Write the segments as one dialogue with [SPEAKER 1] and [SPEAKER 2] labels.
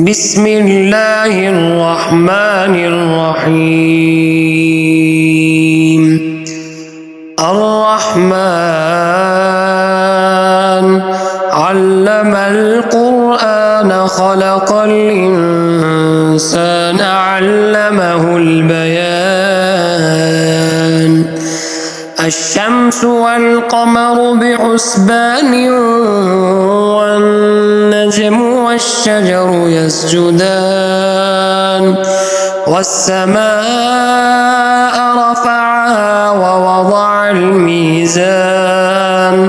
[SPEAKER 1] بسم الله الرحمن الرحيم. الرحمن علم القرآن خلق الإنسان علمه البيان. الشمس والقمر بحسبان والنجم والشجر يسجدان والسماء رفعها ووضع الميزان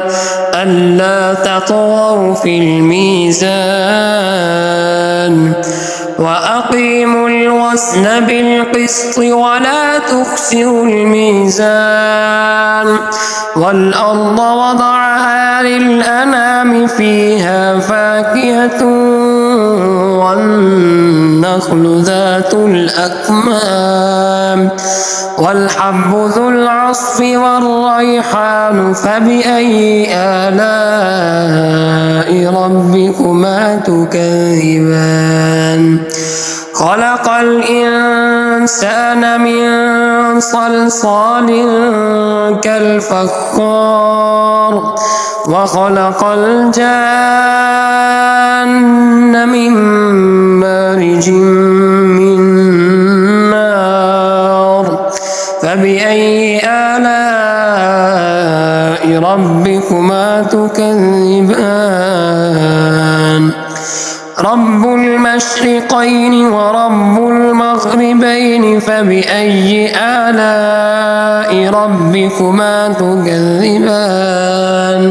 [SPEAKER 1] ألا تطغوا في الميزان وأقيموا الوزن بالقسط ولا تخسروا الميزان والأرض وضعها للأنام فيها فاكهة والنخل ذات الأكمام والحب ذو العصف والريحان فبأي آلاء ربكما تكذبان. خلق الإنسان من صلصال كالفخار وخلق الجان من مارج من نار فبأي آلاء ربكما تكذبان. رب المشرقين ورب المغربين فبأي آلاء ربكما تكذبان.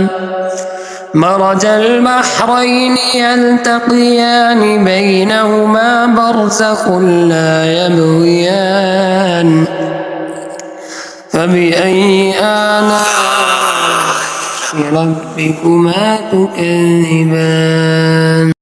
[SPEAKER 1] مرج البحرين يلتقيان بينهما برزخ لا يبغيان فبأي آلاء ربكما تكذبان.